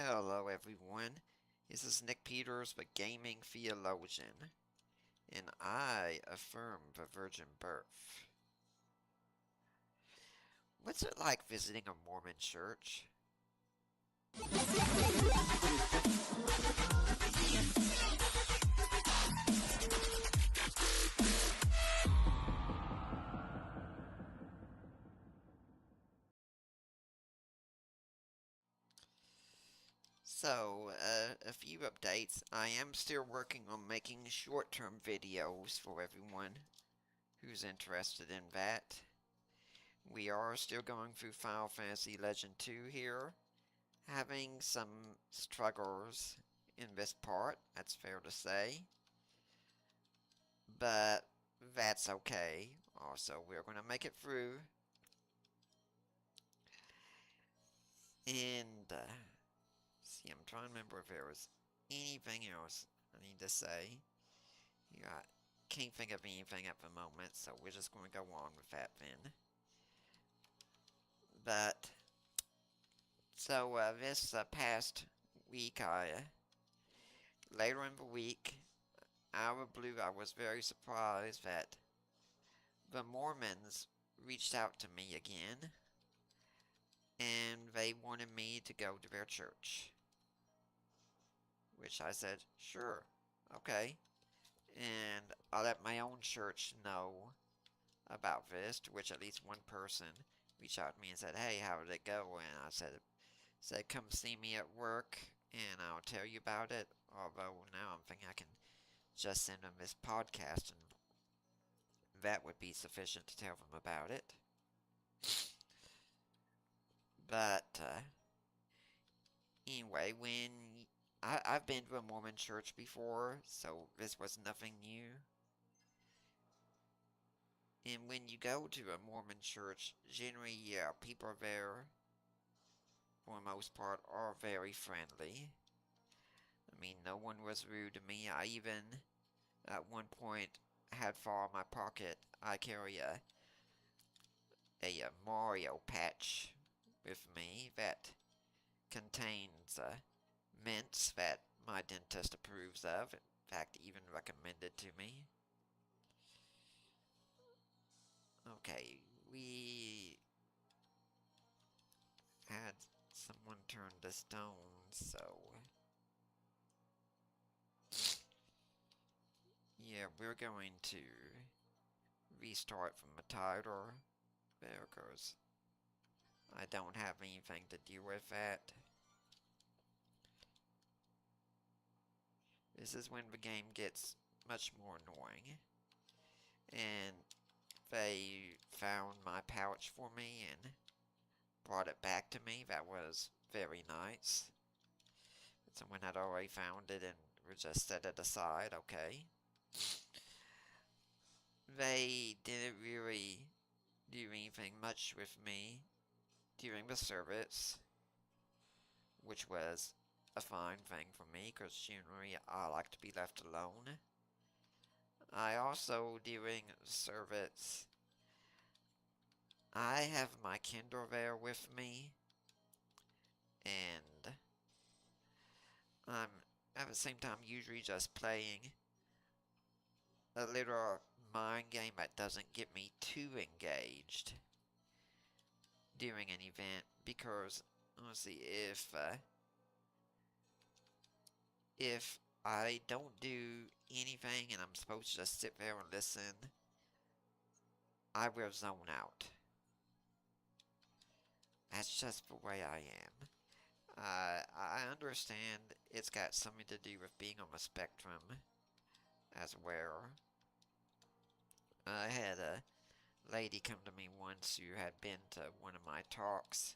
Hello everyone, this is Nick Peters, the Gaming Theologian, and I affirm the virgin birth. What's it like visiting a Mormon church? A few updates. I am still working on making short-term videos for everyone who's interested in that. We are still going through Final Fantasy Legend 2 here, having some struggles in this part, that's fair to say. But that's okay. Also, we're going to make it through. And, see, I'm trying to remember if there was anything else I need to say. Yeah, I can't think of anything at the moment, so we're just going to go on with that then. But, this past week, later in the week, out of blue, I was very surprised that the Mormons reached out to me again, and they wanted me to go to their church. Which I said, sure, okay. And I let my own church know about this, to which at least one person reached out to me and said, hey, how did it go? And I said, come see me at work, and I'll tell you about it. Although now I'm thinking I can just send them this podcast, and that would be sufficient to tell them about it. But, anyway, I've been to a Mormon church before, so this was nothing new. And when you go to a Mormon church, generally, yeah, people there, for the most part, are very friendly. I mean, no one was rude to me. I even, at one point, had far in my pocket, I carry a Mario patch with me that contains mints that my dentist approves of. In fact, even recommended to me. Okay, we had someone turn to stone, so yeah, we're going to restart from the title there, because I don't have anything to do with that. This is when the game gets much more annoying. And they found my pouch for me and brought it back to me. That was very nice. Someone had already found it and we just set it aside, okay. They didn't really do anything much with me during the service, which was a fine thing for me, because generally I like to be left alone. I also, during service, I have my Kindle there with me, and I'm at the same time usually just playing a little mind game that doesn't get me too engaged during an event, because honestly, if I don't do anything and I'm supposed to just sit there and listen, I will zone out. That's just the way I am. I understand it's got something to do with being on the spectrum as well. I had a lady come to me once who had been to one of my talks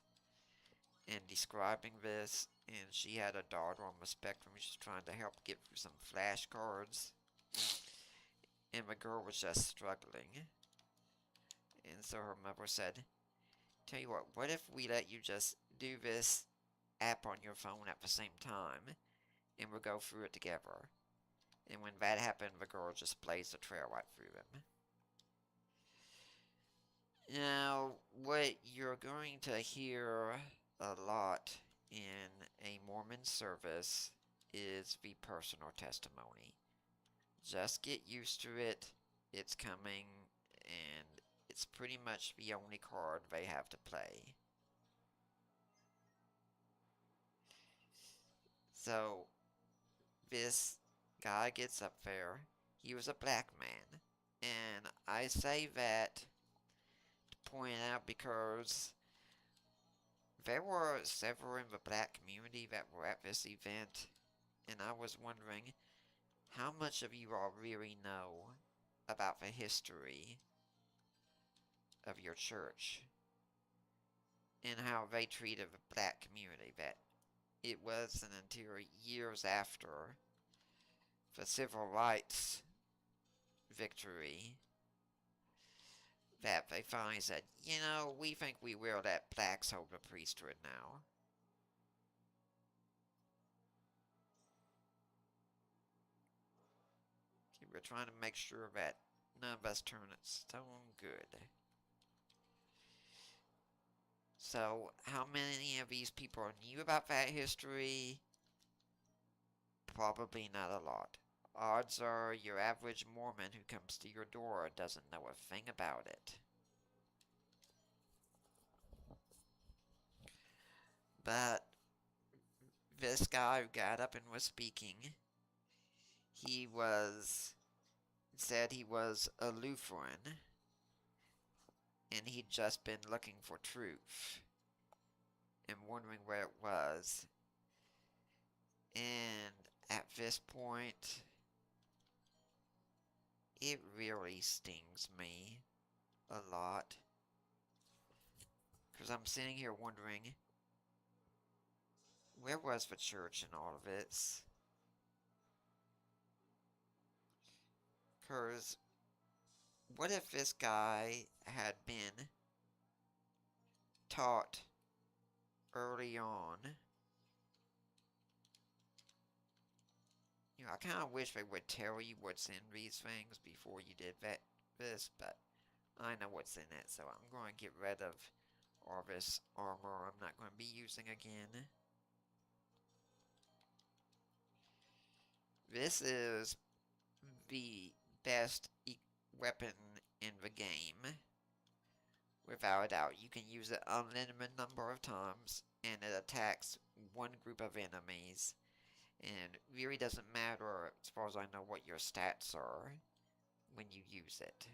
and describing this, and she had a daughter on the spectrum. She was trying to help get through some flashcards, and the girl was just struggling. And so her mother said, tell you what if we let you just do this app on your phone at the same time, and we'll go through it together. And when that happened, the girl just blazed a trail right through them. Now, what you're going to hear a lot in a Mormon service is the personal testimony. Just get used to it. It's coming, and it's pretty much the only card they have to play. So, this guy gets up there. He was a black man. And I say that to point out because there were several in the black community that were at this event, and I was wondering how much of you all really know about the history of your church and how they treated the black community. That it wasn't until years after the civil rights victory that they finally said, you know, we think we will let blacks hold the priesthood now. Okay, we're trying to make sure that none of us turn it stone good. So, how many of these people knew about that history? Probably not a lot. Odds are your average Mormon who comes to your door doesn't know a thing about it. But this guy who got up and was speaking, he said he was a Lutheran, and he'd just been looking for truth and wondering where it was. And at this point, it really stings me a lot. Because I'm sitting here wondering, where was the church in all of this? Because what if this guy had been taught early on? You know, I kind of wish they would tell you what's in these things before you did this, but I know what's in it, so I'm going to get rid of all this armor I'm not going to be using again. This is the best weapon in the game. Without a doubt, you can use it unlimited number of times, and it attacks one group of enemies. And it really doesn't matter, as far as I know, what your stats are when you use it.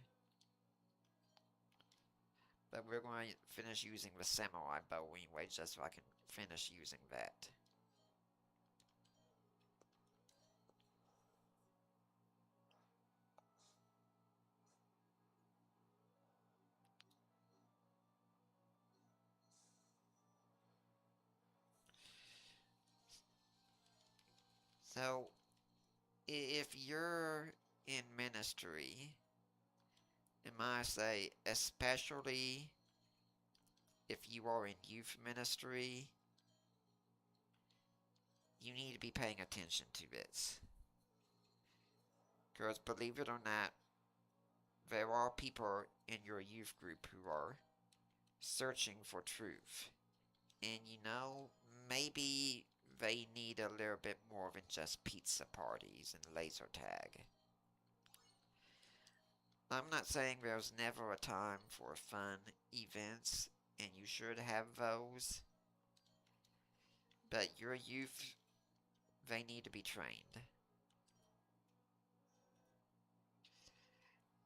But we're going to finish using the samurai bow anyway, just so I can finish using that. So, if you're in ministry, and I say especially if you are in youth ministry, you need to be paying attention to this. Because believe it or not, there are people in your youth group who are searching for truth. And you know, maybe they need a little bit more than just pizza parties and laser tag. I'm not saying there's never a time for fun events, and you should have those. But your youth, they need to be trained.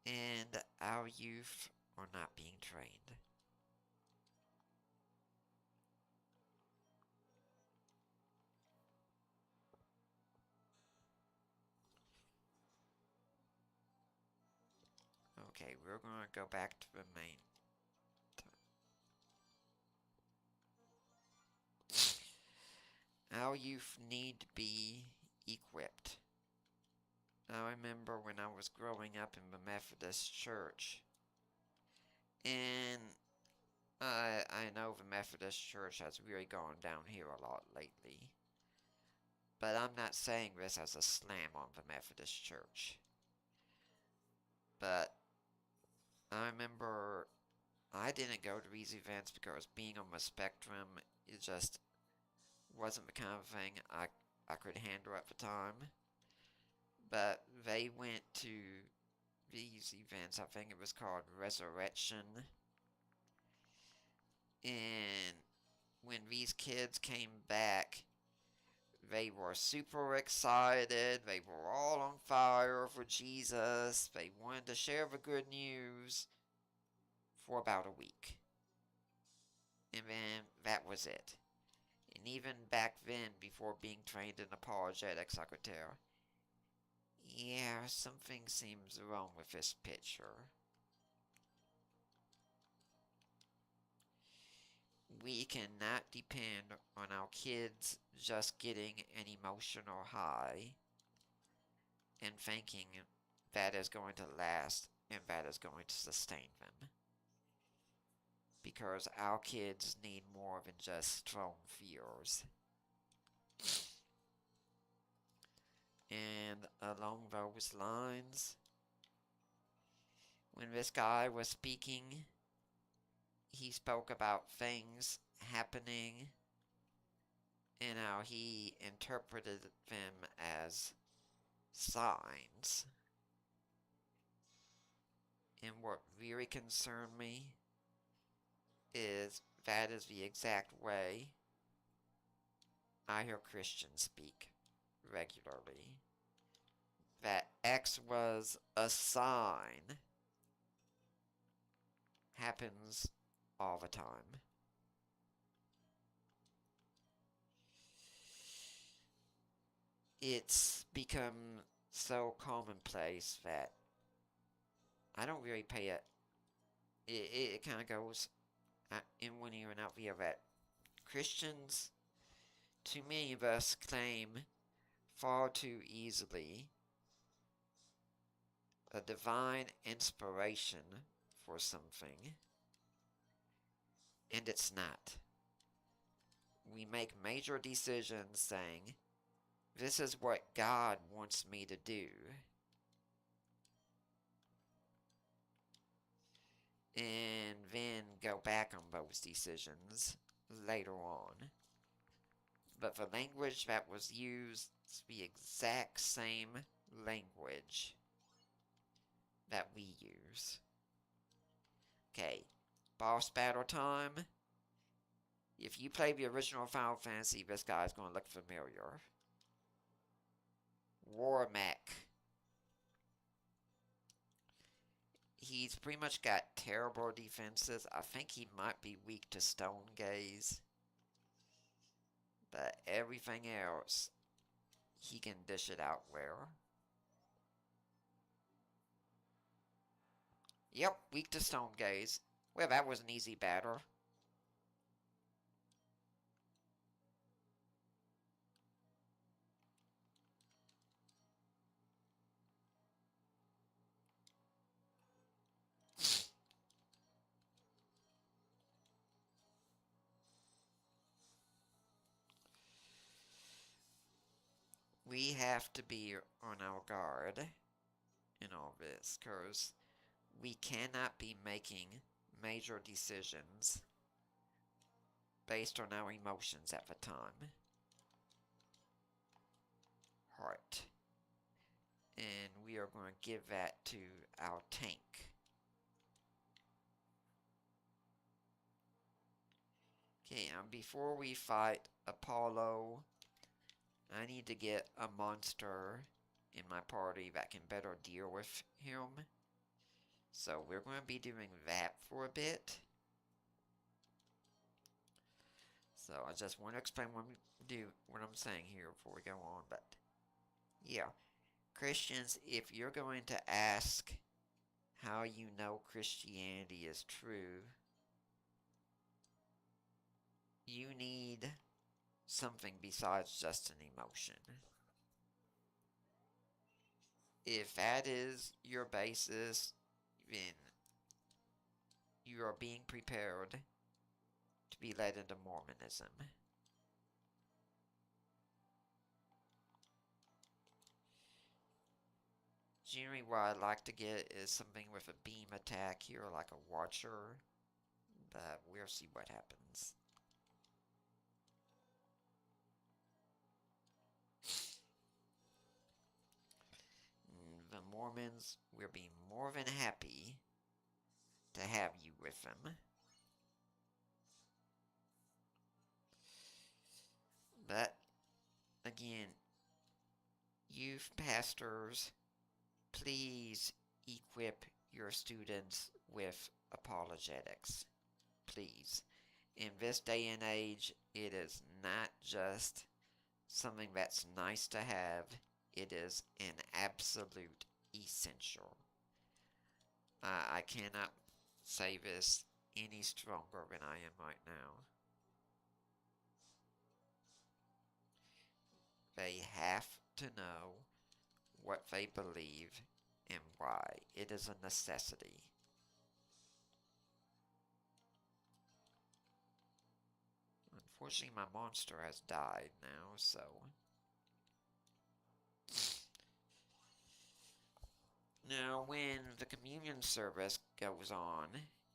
And our youth are not being trained. Okay, we're going to go back to the main. Our youth need to be equipped. I remember when I was growing up in the Methodist Church, and I know the Methodist Church has really gone down here a lot lately, but I'm not saying this as a slam on the Methodist Church. But I remember I didn't go to these events because being on the spectrum is just wasn't the kind of thing I could handle at the time. But they went to these events. I think it was called Resurrection. And when these kids came back, they were super excited. They were all on fire for Jesus. They wanted to share the good news for about a week. And then that was it. And even back then, before being trained in apologetics, I could tell, yeah, something seems wrong with this picture. We cannot depend on our kids just getting an emotional high and thinking that is going to last and that is going to sustain them. Because our kids need more than just strong fears. And along those lines, when this guy was speaking, he spoke about things happening and how he interpreted them as signs. And what really concerned me is that is the exact way I hear Christians speak regularly. That X was a sign happens all the time. It's become so commonplace that I don't really pay it. It kind of goes in one ear and out the other. That Christians, too many of us, claim far too easily a divine inspiration for something, and it's not. We make major decisions saying, this is what God wants me to do. And then go back on those decisions later on. But the language that was used is the exact same language that we use. Okay, boss battle time. If you play the original Final Fantasy, this guy's going to look familiar. War mech. He's pretty much got terrible defenses. I think he might be weak to stone gaze. But everything else, he can dish it out well. Yep, weak to stone gaze. Well, that was an easy battle. We have to be on our guard in all this, because we cannot be making major decisions based on our emotions at the time. Heart. And we are going to give that to our tank. Okay, before we fight Apollo, I need to get a monster in my party that can better deal with him. So we're going to be doing that for a bit. So I just want to explain what I'm saying here before we go on. But yeah, Christians, if you're going to ask how you know Christianity is true, you need something besides just an emotion. If that is your basis, then you are being prepared to be led into Mormonism. Generally what I'd like to get is something with a beam attack here, like a Watcher, but we'll see what happens. Mormons will be more than happy to have you with them. But again, youth pastors, please equip your students with apologetics. Please. In this day and age, it is not just something that's nice to have, it is an absolute essential. I cannot say this any stronger than I am right now. They have to know what they believe and why. It is a necessity. Unfortunately, my monster has died now, so... Now, when the communion service goes on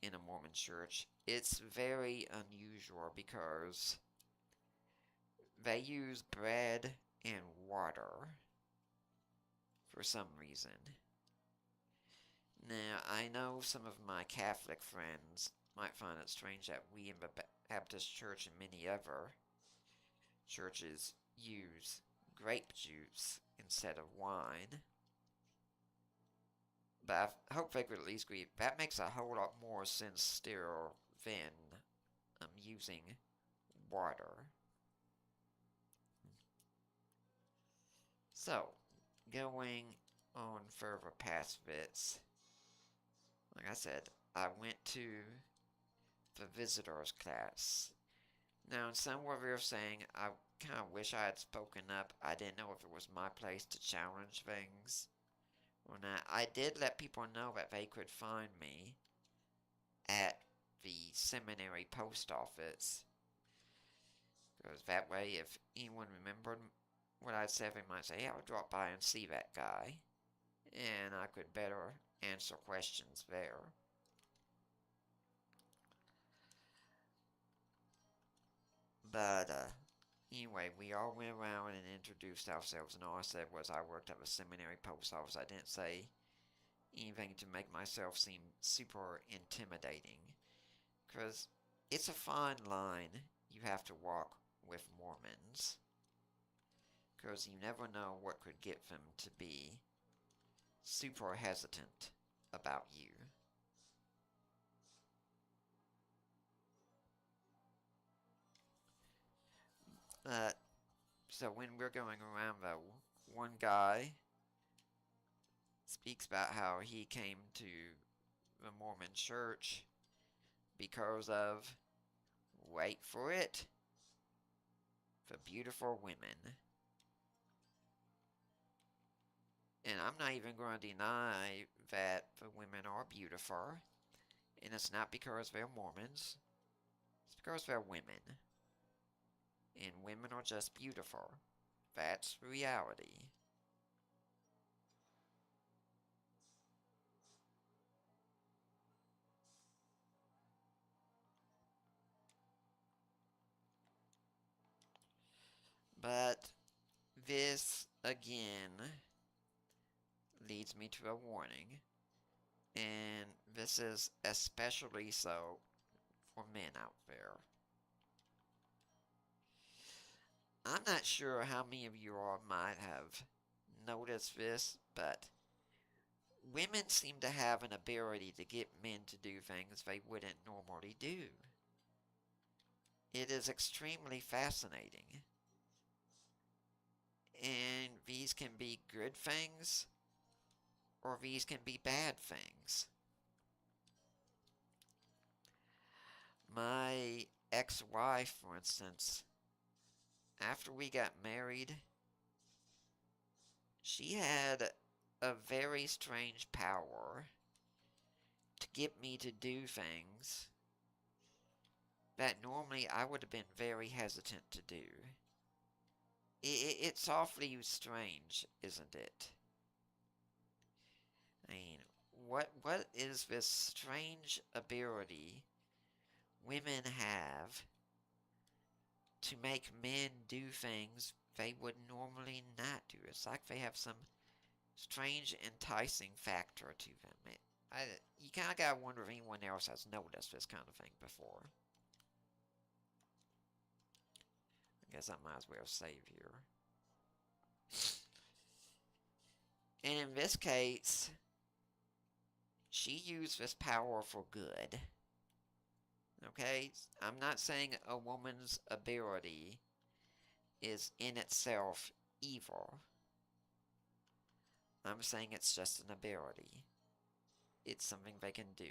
in a Mormon church, it's very unusual because they use bread and water for some reason. Now, I know some of my Catholic friends might find it strange that we in the Baptist Church and many other churches use grape juice instead of wine. But I hope they could at least agree that makes a whole lot more sense still than using water. So, going on further past this, like I said, I went to the visitors class. Now, in some way of saying, I kind of wish I had spoken up. I didn't know if it was my place to challenge things or not. I did let people know that they could find me at the seminary post office. Because that way, if anyone remembered what I said, they might say, hey, I'll drop by and see that guy. And I could better answer questions there. But, anyway, we all went around and introduced ourselves, and all I said was I worked at the seminary post office. I didn't say anything to make myself seem super intimidating, because it's a fine line you have to walk with Mormons, because you never know what could get them to be super hesitant about you. So when we're going around, though, one guy speaks about how he came to the Mormon Church because of, wait for it, the beautiful women. And I'm not even going to deny that the women are beautiful, and it's not because they're Mormons, it's because they're women. And women are just beautiful. That's reality. But this, again, leads me to a warning. And this is especially so for men out there. I'm not sure how many of you all might have noticed this, but women seem to have an ability to get men to do things they wouldn't normally do. It is extremely fascinating. And these can be good things, or these can be bad things. My ex-wife, for instance, after we got married, she had a very strange power to get me to do things that normally I would have been very hesitant to do. It's awfully strange, isn't it? I mean, what is this strange ability women have to make men do things they would normally not do? It's like they have some strange, enticing factor to them. You kind of gotta wonder if anyone else has noticed this kind of thing before. I guess I might as well save here. And in this case, she used this power for good. Okay? I'm not saying a woman's ability is in itself evil. I'm saying it's just an ability. It's something they can do.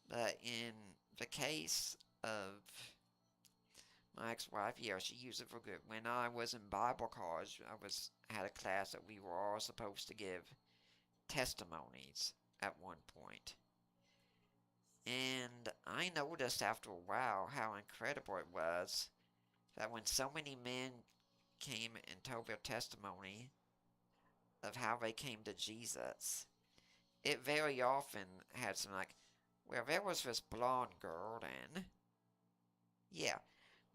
But in the case of my ex-wife, yeah, she used it for good. When I was in Bible college, had a class that we were all supposed to give testimonies at one point. And I noticed after a while how incredible it was that when so many men came and told their testimony of how they came to Jesus, it very often had some like, well, there was this blonde girl, and yeah,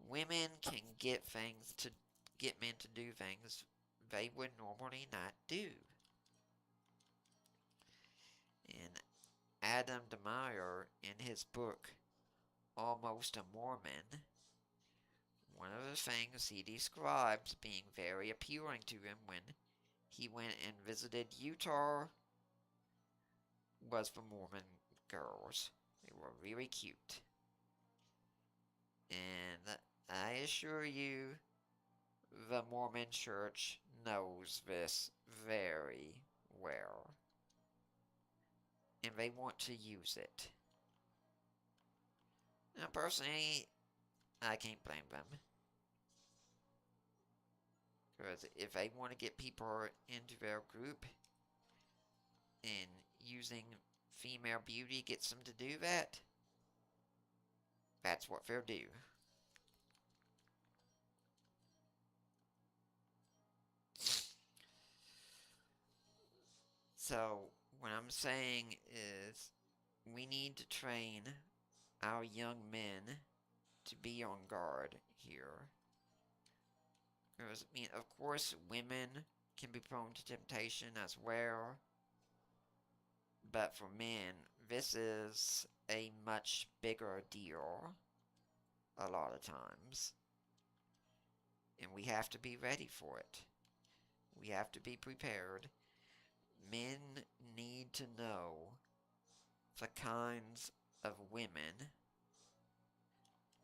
women can get men to do things they would normally not do. And Adam DeMeyer, in his book Almost a Mormon, one of the things he describes being very appealing to him when he went and visited Utah was the Mormon girls. They were really cute. And I assure you, the Mormon Church knows this very well. And they want to use it. Now, personally, I can't blame them. Because if they want to get people into their group and using female beauty gets them to do that, that's what they'll do. So, what I'm saying is, we need to train our young men to be on guard here. Because, I mean, of course, women can be prone to temptation as well. But for men, this is a much bigger deal a lot of times. And we have to be ready for it. We have to be prepared. Men need to know the kinds of women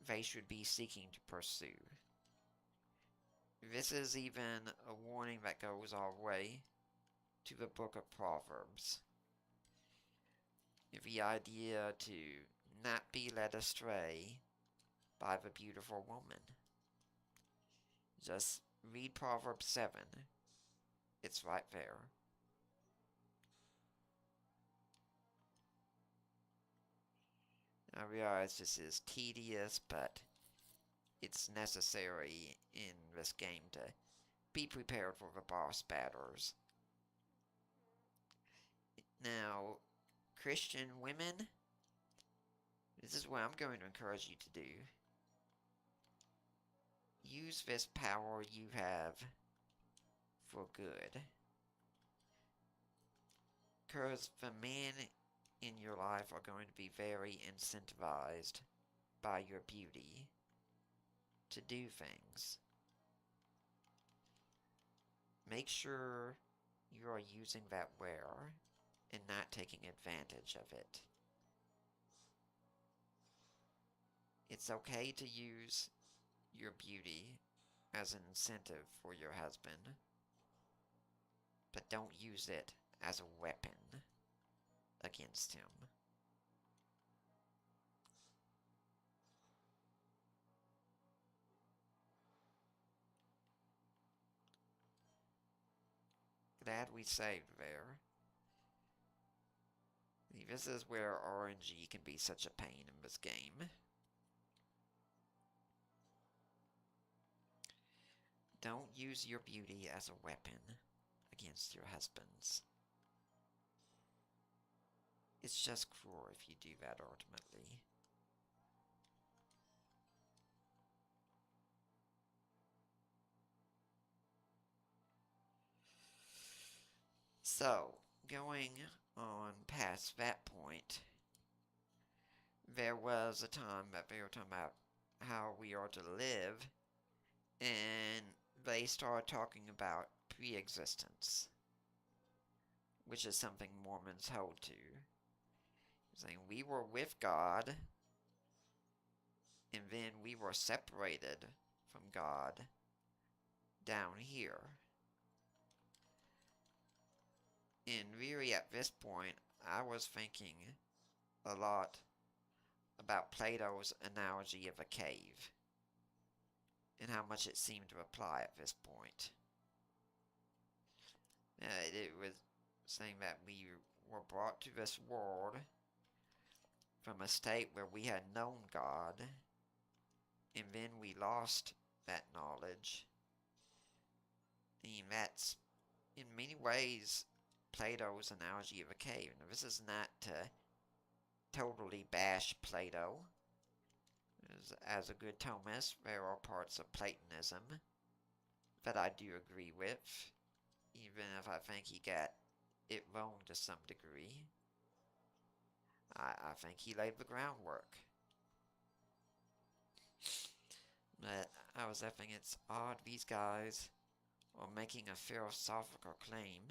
they should be seeking to pursue. This is even a warning that goes all the way to the book of Proverbs. The idea to not be led astray by the beautiful woman. Just read Proverbs 7. It's right there. I realize this is tedious, but it's necessary in this game to be prepared for the boss battles. Now, Christian women, this is what I'm going to encourage you to do. Use this power you have for good. Because the men in your life are going to be very incentivized by your beauty to do things. Make sure you are using that well and not taking advantage of it. It's okay to use your beauty as an incentive for your husband, but don't use it as a weapon against him. Glad we saved there. This is where RNG can be such a pain in this game. Don't use your beauty as a weapon against your husbands. It's just cruel if you do that ultimately. So, going on past that point, there was a time that they were talking about how we are to live, and they started talking about pre-existence, which is something Mormons hold to. Saying we were with God, and then we were separated from God down here. And really at this point, I was thinking a lot about Plato's analogy of a cave, and how much it seemed to apply at this point. It was saying that we were brought to this world from a state where we had known God, and then we lost that knowledge. And that's, in many ways, Plato's analogy of a cave. Now, this is not to totally bash Plato. As a good Thomist, there are parts of Platonism that I do agree with, even if I think he got it wrong to some degree. I think he laid the groundwork. But I was thinking it's odd these guys are making a philosophical claim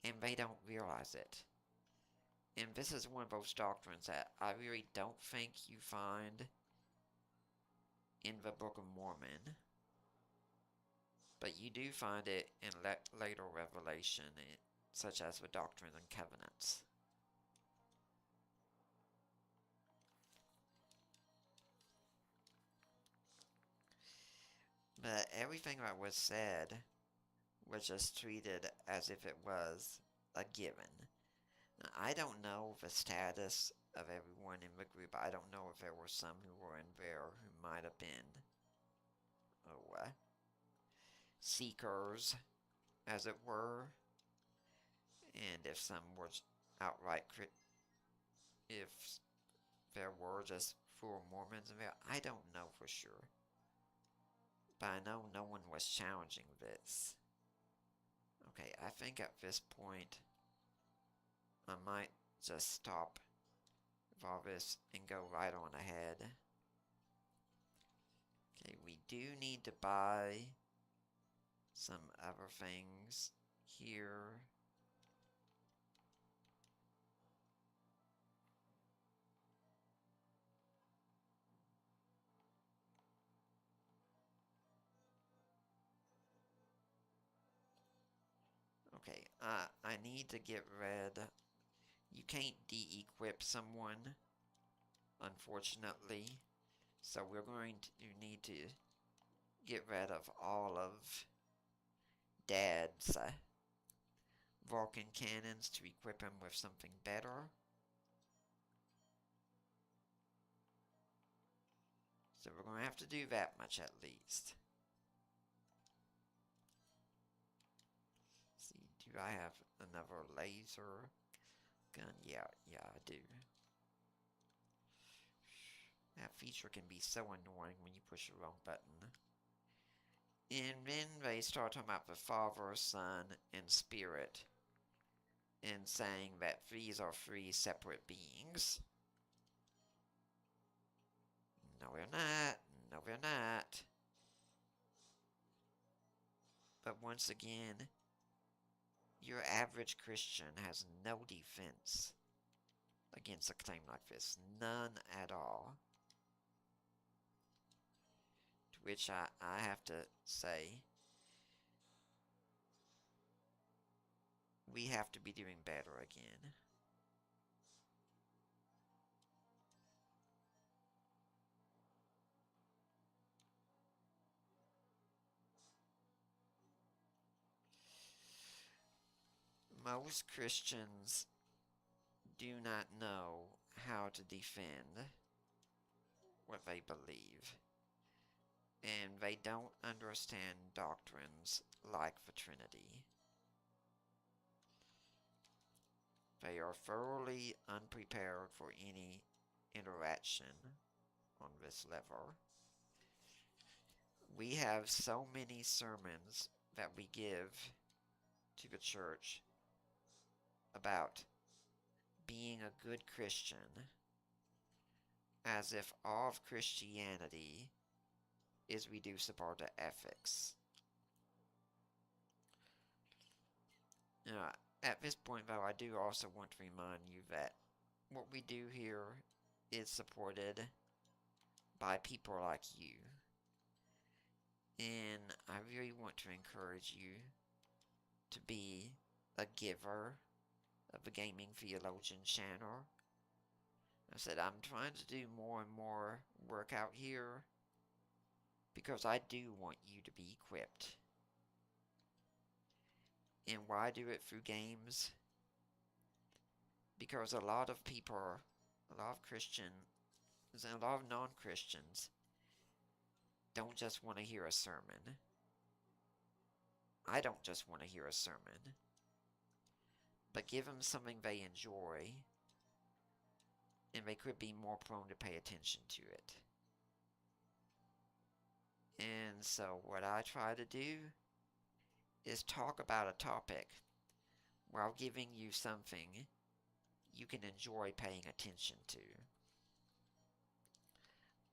and they don't realize it. And this is one of those doctrines that I really don't think you find in the Book of Mormon. But you do find it in later revelation, such as the Doctrine and Covenants. But everything that was said was just treated as if it was a given. Now, I don't know the status of everyone in the group. I don't know if there were some who were in there who might have been seekers, as it were, and if some were outright if there were just full Mormons in there, I don't know for sure. But I know no one was challenging this. Okay, I think at this point I might just stop with all this and go right on ahead. Okay, we do need to buy some other things here. Okay, I need to get rid. You can't de-equip someone, unfortunately. So we're going to need to get rid of all of Dad's Vulcan cannons to equip him with something better. So we're going to have to do that much at least. See, do I have another laser gun? Yeah, I do. That feature can be so annoying when you push the wrong button. And then they start talking about the Father, Son, and Spirit, and saying that these are three separate beings. No, they're not. No, they're not. But once again, your average Christian has no defense against a claim like this. None at all. To which I have to say, we have to be doing better again. Most Christians do not know how to defend what they believe. and they don't understand doctrines like the Trinity. They are thoroughly unprepared for any interaction on this level. We have so many sermons that we give to the church about being a good Christian, as if all of Christianity is reducible to ethics. At this point, though, I do also want to remind you that what we do here is supported by people like you. And I really want to encourage you to be a giver of the Gaming Theologian channel. I said I'm trying to do more and more work out here because I do want you to be equipped. And why do it through games? Because a lot of people, a lot of Christians, and a lot of non-Christians don't just want to hear a sermon. I don't just want to hear a sermon. But give them something they enjoy, and they could be more prone to pay attention to it. And so what I try to do is talk about a topic while giving you something you can enjoy paying attention to.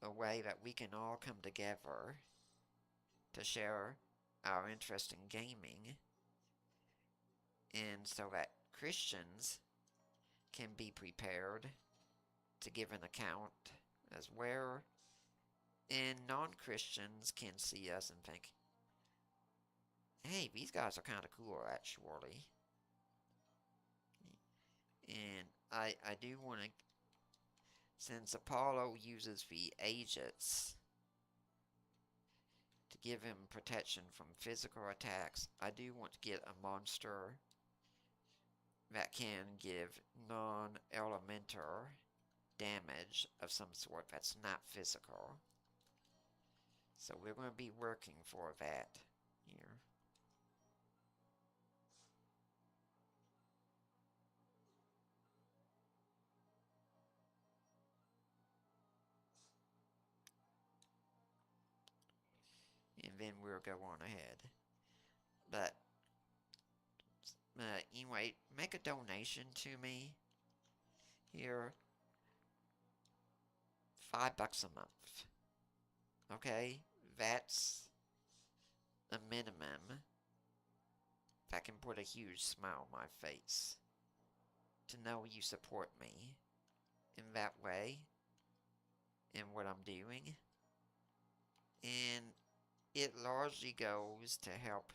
A way that we can all come together to share our interest in gaming, and so that Christians can be prepared to give an account as well, and non-Christians can see us and think, hey, these guys are kind of cool, actually. And I do want to, since Apollo uses the Aegis to give him protection from physical attacks, I do want to get a monster that can give non-elemental damage of some sort that's not physical. So we're going to be working for that here. And then we'll go on ahead. But anyway, make a donation to me here. $5 a month. Okay? That's a minimum that can put a huge smile on my face. To know you support me in that way, in what I'm doing. And it largely goes to help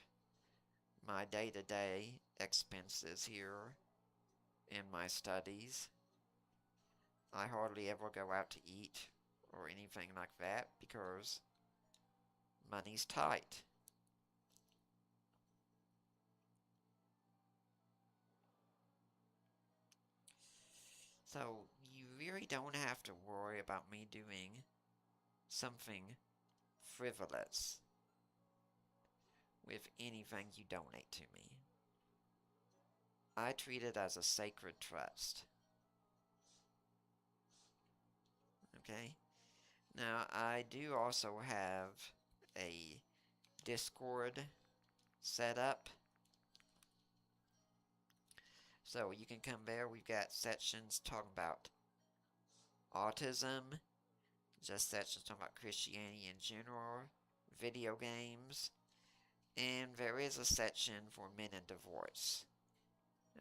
my day-to-day expenses here in my studies. I hardly ever go out to eat or anything like that because money's tight. So you really don't have to worry about me doing something frivolous with anything you donate to me. I treat it as a sacred trust. Okay? Now, I do also have a Discord set up. So you can come there. We've got sections talking about autism, just sections talking about Christianity in general, video games, and there is a section for men in divorce.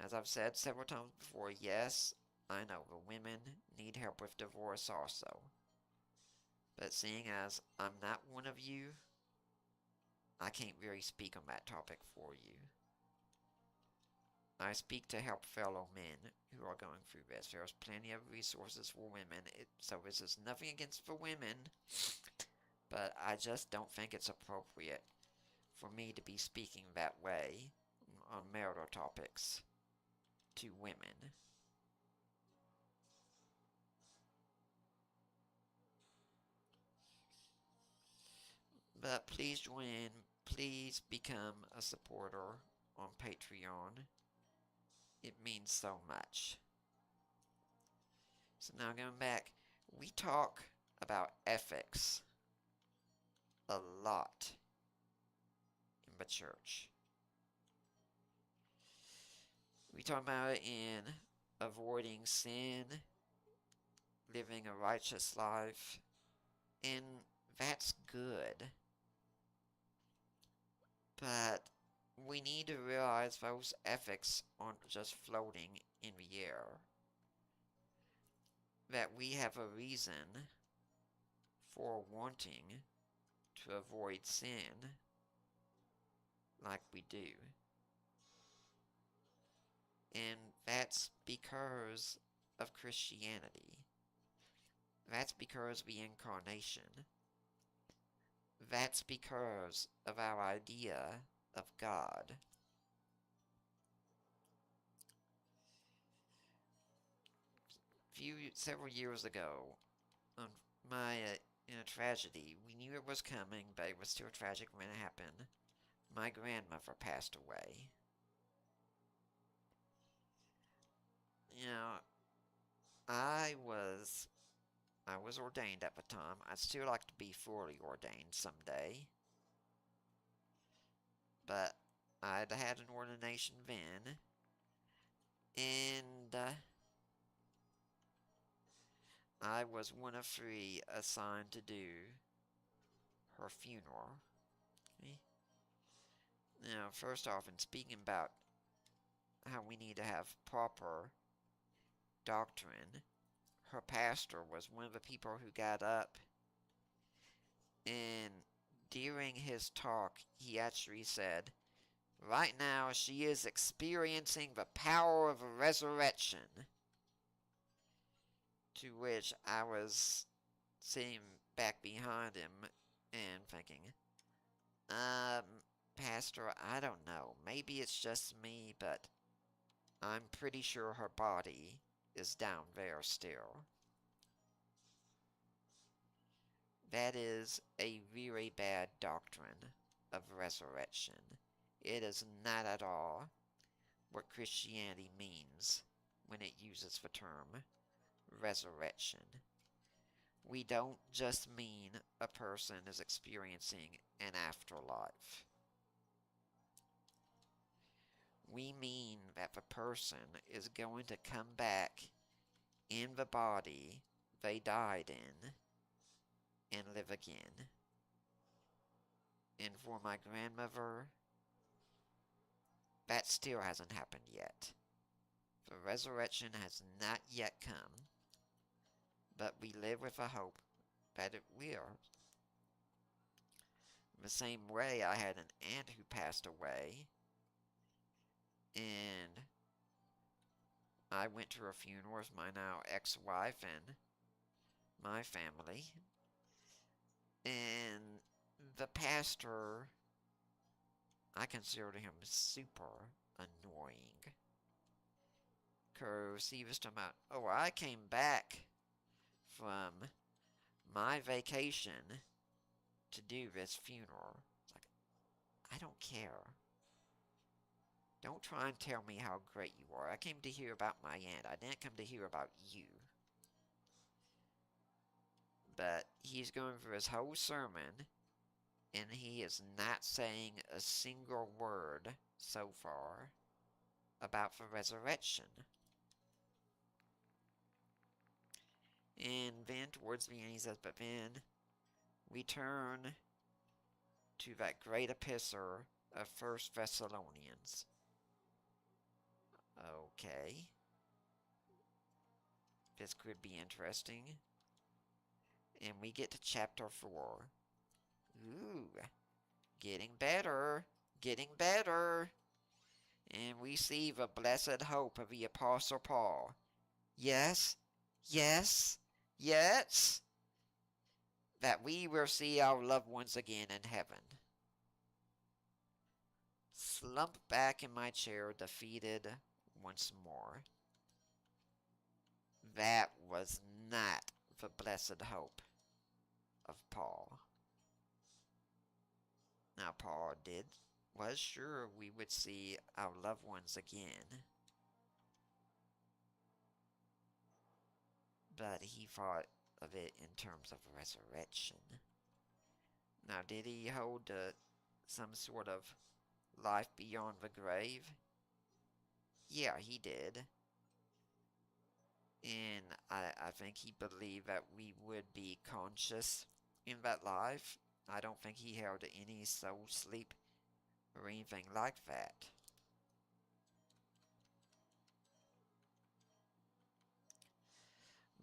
As I've said several times before, yes, I know the women need help with divorce also. But seeing as I'm not one of you, I can't really speak on that topic for you. I speak to help fellow men who are going through this. There's plenty of resources for women, so this is nothing against the women, but I just don't think it's appropriate for me to be speaking that way on marital topics to women. But please join in. Please become a supporter on Patreon. It means so much. So now going back, we talk about ethics a lot in the church. We talk about it in avoiding sin, living a righteous life, and that's good. But we need to realize those ethics aren't just floating in the air. That we have a reason for wanting to avoid sin like we do. And that's because of Christianity. That's because of the incarnation. That's because of our idea of God. Several years ago, on in a tragedy, we knew it was coming, but it was still tragic when it happened. My grandmother passed away. You know, I was ordained at the time. I'd still like to be fully ordained someday. But I'd had an ordination then. And I was one of three assigned to do her funeral. Okay? Now, first off, in speaking about how we need to have proper doctrine, her pastor was one of the people who got up, and during his talk, he actually said, right now she is experiencing the power of a resurrection. To which I was sitting back behind him and thinking, Pastor, I don't know. Maybe it's just me, but I'm pretty sure her body is down there still. That is a very bad doctrine of resurrection. It is not at all what Christianity means when it uses the term resurrection. We don't just mean a person is experiencing an afterlife. We mean that the person is going to come back in the body they died in and live again. And for my grandmother, that still hasn't happened yet. The resurrection has not yet come, but we live with a hope that it will. In the same way, I had an aunt who passed away, and I went to her funeral with my now ex-wife and my family, and the pastor, I considered him super annoying. Because he was talking about, oh, I came back from my vacation to do this funeral. It's like, I don't care. Don't try and tell me how great you are. I came to hear about my aunt. I didn't come to hear about you. But he's going through his whole sermon, and he is not saying a single word so far about the resurrection. And then towards the end he says, but then we turn to that great epistle of 1 Thessalonians. Okay. This could be interesting. And we get to chapter 4. Ooh. Getting better. Getting better. And we see the blessed hope of the Apostle Paul. Yes. Yes. Yes. That we will see our loved ones again in heaven. Slump back in my chair, defeated once more. That was not the blessed hope of Paul. Now, Paul was sure we would see our loved ones again, but he thought of it in terms of resurrection. Now, did he hold some sort of life beyond the grave? Yeah, he did. And I think he believed that we would be conscious in that life. I don't think he held any soul sleep or anything like that.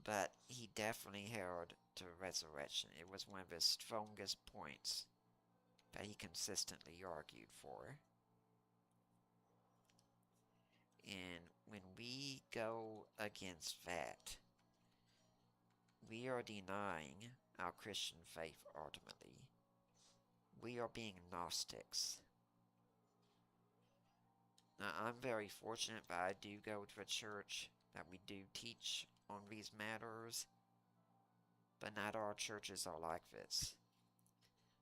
But he definitely held to resurrection. It was one of his strongest points that he consistently argued for. And when we go against that, we are denying our Christian faith ultimately. We are being Gnostics. Now, I'm very fortunate that I do go to a church that we do teach on these matters, but not all churches are like this.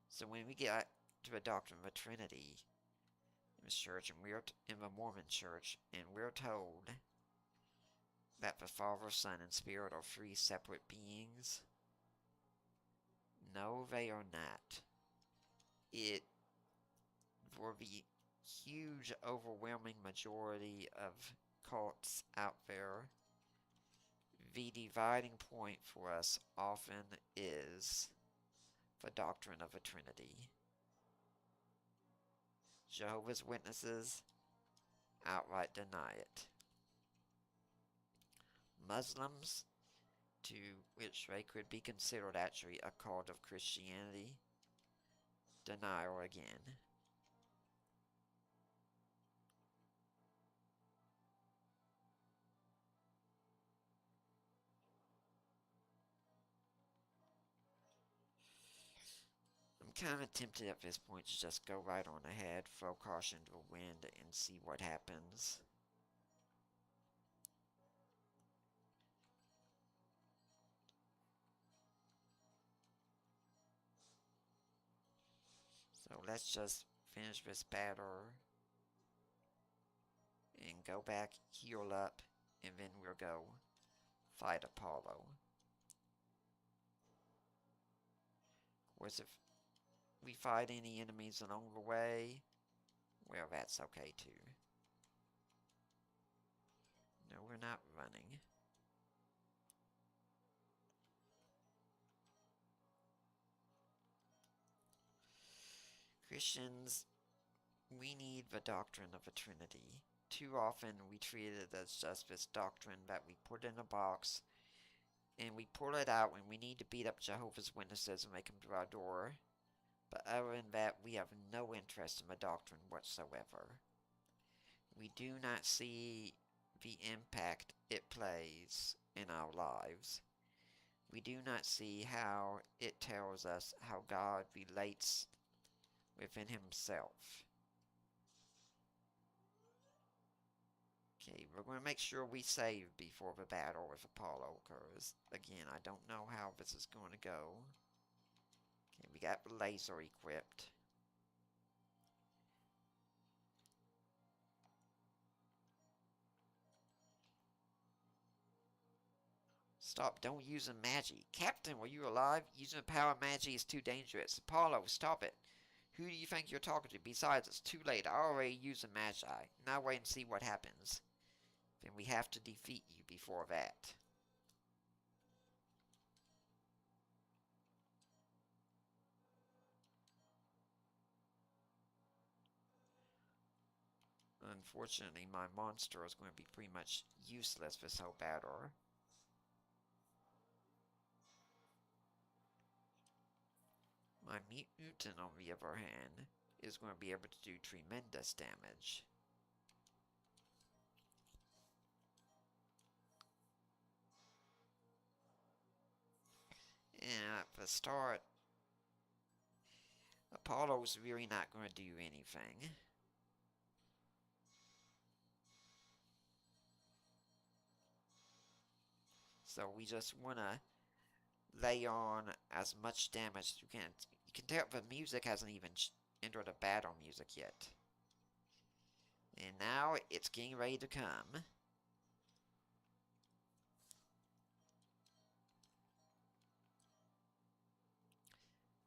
So when we get to the doctrine of the Trinity in this church, and we're in the Mormon Church, and we're told that the Father, Son, and Spirit are three separate beings, no, they are not. For the huge, overwhelming majority of cults out there, the dividing point for us often is the doctrine of a Trinity. Jehovah's Witnesses outright deny it. Muslims, to which they could be considered actually a cult of Christianity, deny her again. I'm kind of tempted at this point to just go right on ahead, throw caution to the wind, and see what happens. So let's just finish this battle and go back, heal up, and then we'll go fight Apollo. Of course, if we fight any enemies along the way, well, that's okay too. No, we're not running. Christians, we need the doctrine of a Trinity. Too often we treat it as just this doctrine that we put in a box and we pull it out when we need to beat up Jehovah's Witnesses and make them to our door. But other than that, we have no interest in the doctrine whatsoever. We do not see the impact it plays in our lives. We do not see how it tells us how God relates within himself. Okay, we're going to make sure we save before the battle with Apollo occurs. Again, I don't know how this is going to go. Okay, we got the laser equipped. Stop, don't use a magi. Captain, were you alive? Using the power of magi is too dangerous. Apollo, stop it. Who do you think you're talking to? Besides, it's too late. I already used a magi. Now wait and see what happens. Then we have to defeat you before that. Unfortunately, my monster is going to be pretty much useless this whole battle. My mutant, on the other hand, is going to be able to do tremendous damage. And at the start, Apollo's really not going to do anything. So we just want to lay on as much damage as you can. You can tell the music hasn't even enter the battle music yet. And now it's getting ready to come.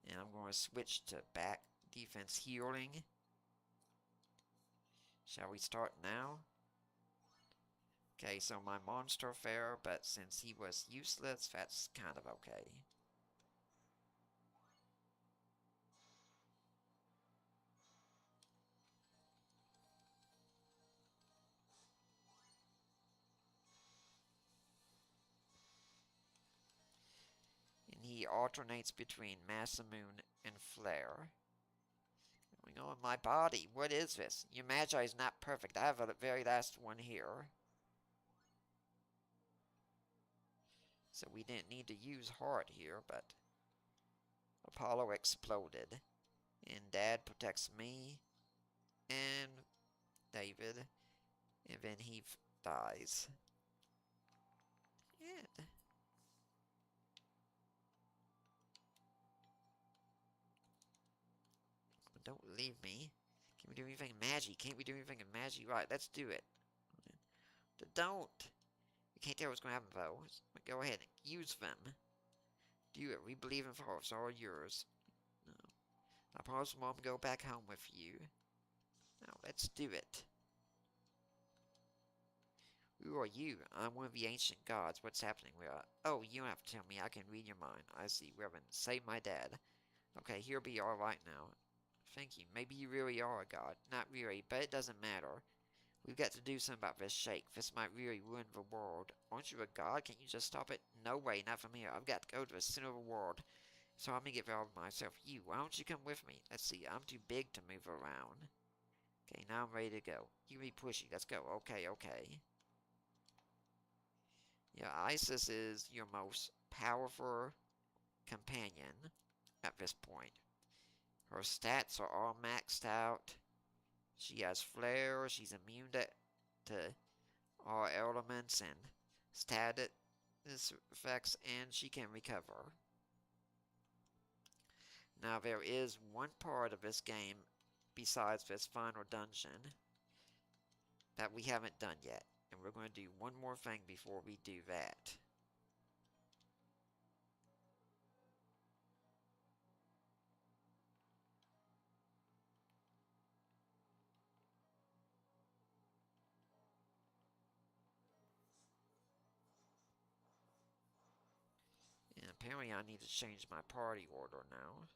And I'm going to switch to back defense healing. Shall we start now? Okay, so my monster fell, but since he was useless, that's kind of okay. And he alternates between Masamune and Flare. Going on my body, what is this? Your Magi is not perfect. I have a very last one here. So we didn't need to use heart here, but Apollo exploded. And Dad protects me and David. And then he dies. And don't leave me. Can we do anything in Magi? Can't we do anything in Magi? Right, let's do it. Don't. We can't tell what's going to happen, though. Go ahead and use them. Do it. We believe in force. It's all yours. No. I promise Mom to go back home with you. Now, let's do it. Who are you? I'm one of the ancient gods. What's happening? Oh, you don't have to tell me. I can read your mind. I see. Reverend, save my dad. Okay, he'll be alright now. Thank you. Maybe you really are a god. Not really, but it doesn't matter. We've got to do something about this shake. This might really ruin the world. Aren't you a god? Can't you just stop it? No way, not from here. I've got to go to the center of the world. So I'm gonna get involved myself. You, why don't you come with me? Let's see, I'm too big to move around. Okay, now I'm ready to go. You be pushy. Let's go. Okay, okay. Yeah, Isis is your most powerful companion at this point. Her stats are all maxed out. She has flare. She's immune to all elements and status effects, and she can recover. Now, there is one part of this game, besides this final dungeon, that we haven't done yet. And we're going to do one more thing before we do that. And apparently I need to change my party order now.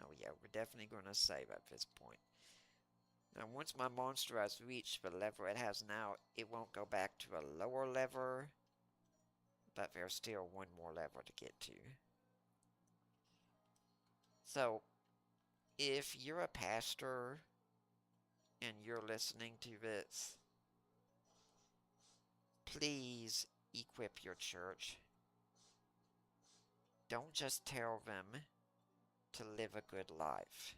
Oh yeah, we're definitely going to save at this point. Now once my monster has reached the level it has now, it won't go back to a lower level, but there's still one more level to get to. So, if you're a pastor and you're listening to this, please equip your church. Don't just tell them to live a good life.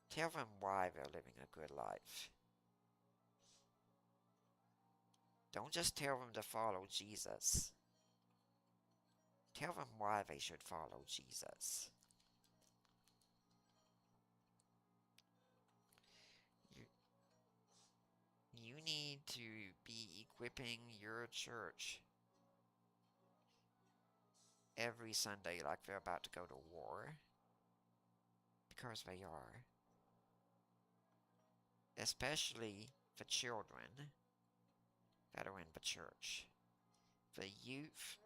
Tell them why they're living a good life. Don't just tell them to follow Jesus. Tell them why they should follow Jesus. You need to be equipping your church every Sunday like they're about to go to war. Because they are. Especially the children that are in the church. The youth,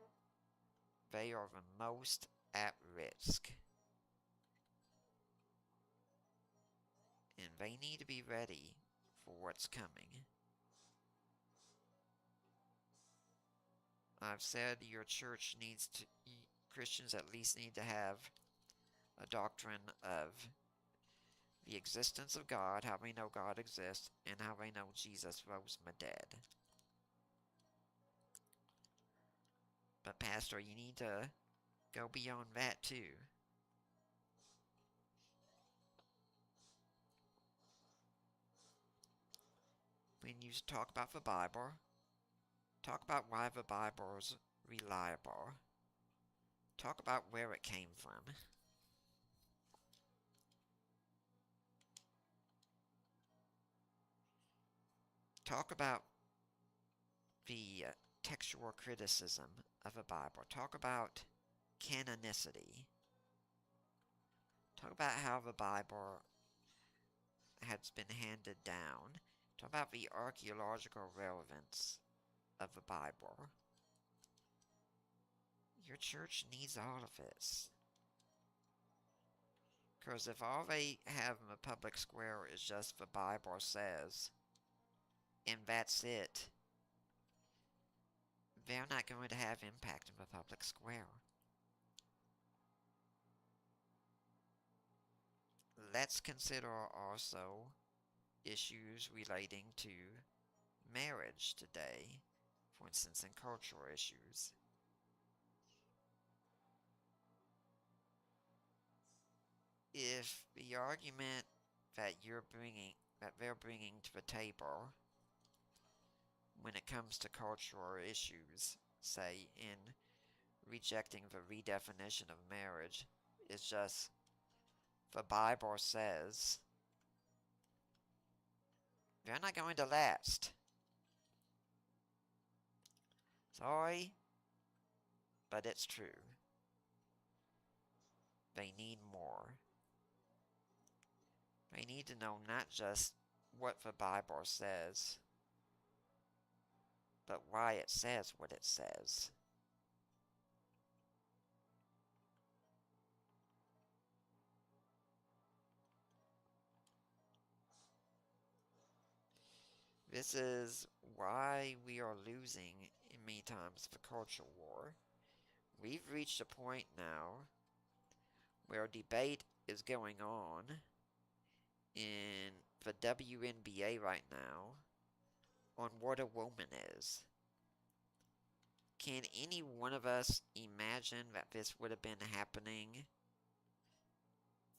they are the most at risk. And they need to be ready for what's coming. I've said your church needs to, Christians at least need to have a doctrine of the existence of God, how we know God exists, and how we know Jesus rose from the dead. But Pastor, you need to go beyond that too. When you talk about the Bible, talk about why the Bible's reliable. Talk about where it came from. Talk about the textual criticism of the Bible. Talk about canonicity. Talk about how the Bible has been handed down. Talk about the archaeological relevance of the Bible. Your church needs all of this. Because if all they have in the public square is just the Bible says, and that's it, they're not going to have impact in the public square. Let's consider also issues relating to marriage today, for instance, in cultural issues. If the argument that they're bringing to the table when it comes to cultural issues, say in rejecting the redefinition of marriage, is just the Bible says, they're not going to last. Sorry, but it's true. They need more. They need to know not just what the Bible says, but why it says what it says. This is why we are losing in many times the culture war. We've reached a point now where debate is going on in the WNBA right now on what a woman is. Can any one of us imagine that this would have been happening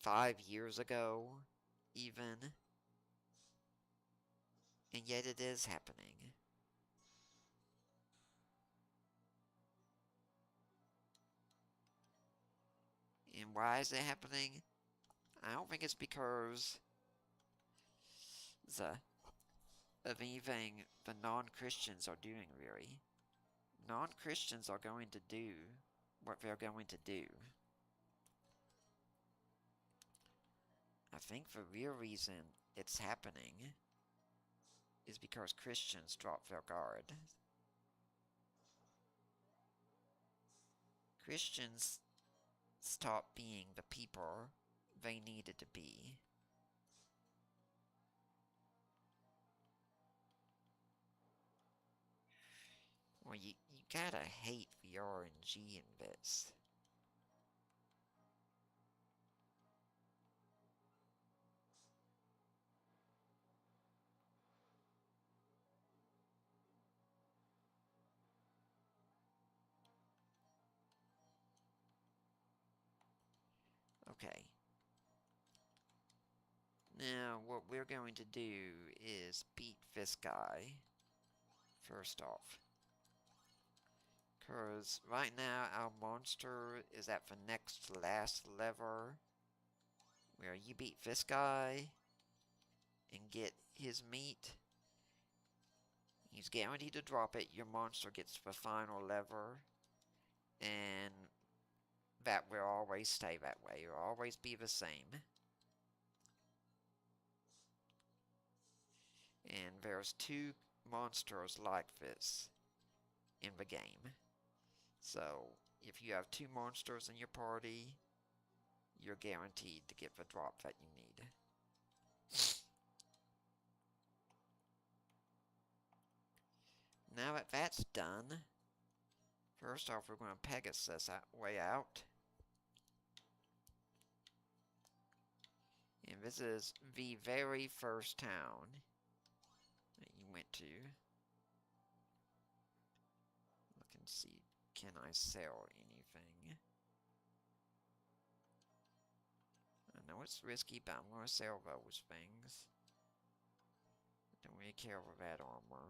5 years ago, even? And yet it is happening. And why is it happening? I don't think it's because of anything the non-Christians are doing, really. Non-Christians are going to do what they're going to do. I think the real reason it's happening is because Christians drop their guard. Christians stopped being the people they needed to be. Well, you gotta hate the RNG in this. Okay. Now, what we're going to do is beat this guy, first off. Because right now, our monster is at the next last level, where you beat this guy and get his meat. He's guaranteed to drop it. Your monster gets the final level, and that will always stay that way. It will always be the same. And there's 2 monsters like this in the game. So, if you have 2 monsters in your party, you're guaranteed to get the drop that you need. Now that that's done, first off we're going to Pegasus that way out. And this is the very first town that you went to. Look and see, can I sell anything? it's risky, but I'm going to sell those things. Don't really care for that armor.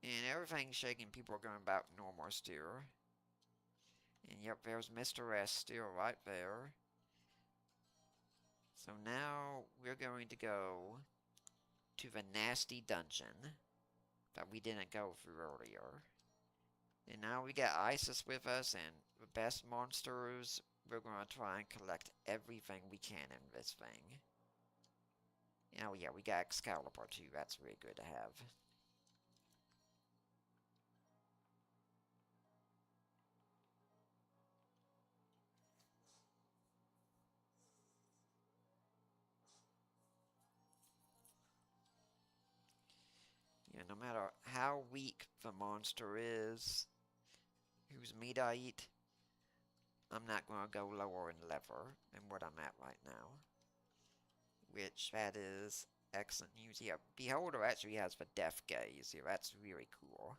And everything's shaking. People are going back to normal still. And yep, there's Mr. S still right there. So now we're going to go to the nasty dungeon that we didn't go through earlier. And now we got Isis with us and the best monsters. We're going to try and collect everything we can in this thing. Oh yeah, we got Excalibur too. That's really good to have. Yeah, no matter how weak the monster is, whose meat I eat, I'm not going to go lower in level than what I'm at right now. Which, that is excellent news. Yeah, Beholder actually has the death gaze here. That's really cool.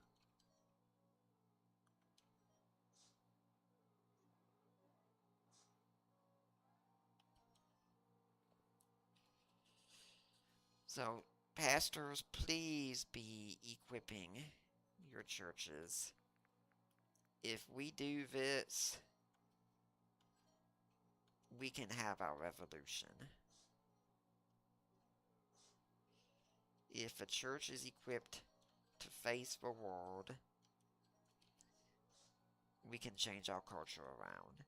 So, pastors, please be equipping your churches. If we do this, we can have our revolution. If a church is equipped to face the world, we can change our culture around.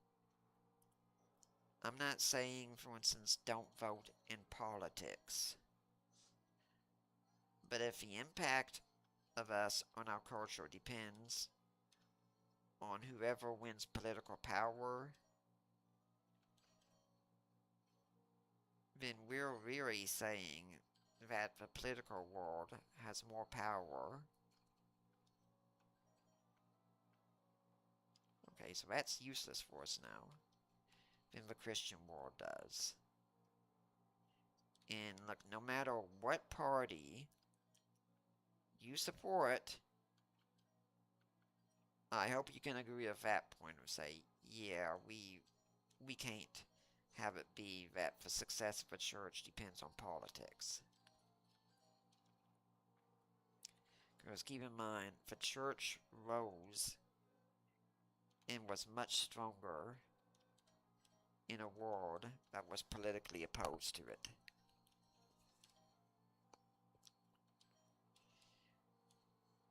I'm not saying, for instance, don't vote in politics. But if the impact of us on our culture depends on whoever wins political power, then we're really saying that the political world has more power. Okay, so that's useless for us now than the Christian world does. And look, no matter what party you support, I hope you can agree with that point of say, yeah, we can't have it be that the success of a church depends on politics. Because keep in mind, the church rose and was much stronger in a world that was politically opposed to it.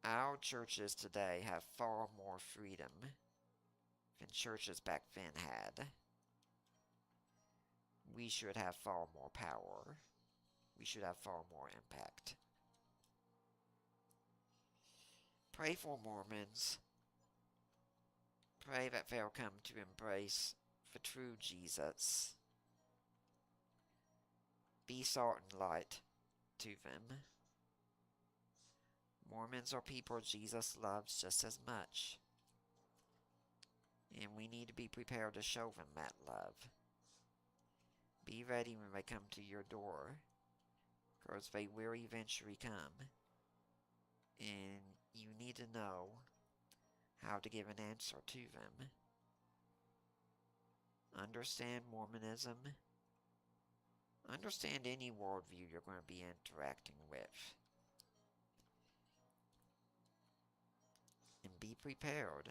Our churches today have far more freedom than churches back then had. We should have far more power. We should have far more impact. Pray for Mormons. Pray that they'll come to embrace the true Jesus. Be salt and light to them. Mormons are people Jesus loves just as much. And we need to be prepared to show them that love. Be ready when they come to your door, because they will eventually come. And you need to know how to give an answer to them. Understand Mormonism. Understand any worldview you're going to be interacting with. And be prepared.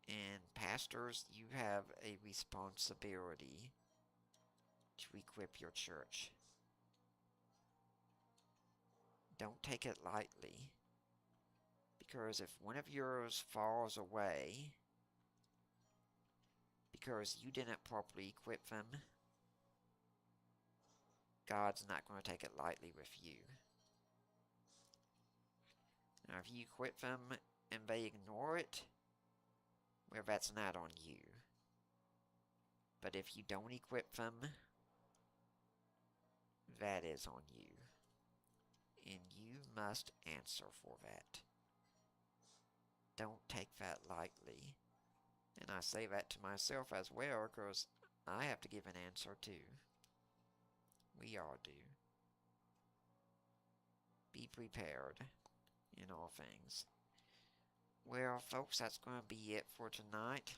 And pastors, you have a responsibility to equip your church. Don't take it lightly. Because if one of yours falls away because you didn't properly equip them, God's not going to take it lightly with you. Now, if you equip them and they ignore it, well, that's not on you. But if you don't equip them, that is on you. And you must answer for that. Don't take that lightly. And I say that to myself as well, because I have to give an answer too. We all do. Be prepared in all things. Well, folks, that's going to be it for tonight.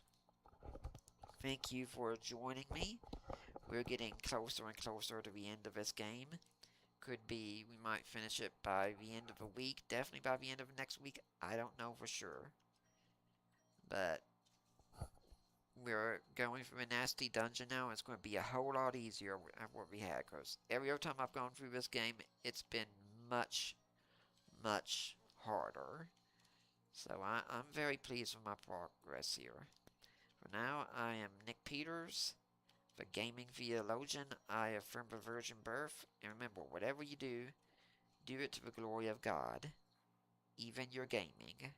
Thank you for joining me. We're getting closer and closer to the end of this game. Could be we might finish it by the end of the week. Definitely by the end of next week. I don't know for sure. But we're going through a nasty dungeon now. It's going to be a whole lot easier than what we had. Because every other time I've gone through this game, it's been much, much harder. So I'm very pleased with my progress here. For now, I am Nick Peters, the Gaming Theologian. I affirm the virgin birth. And remember, whatever you do, do it to the glory of God, even your gaming.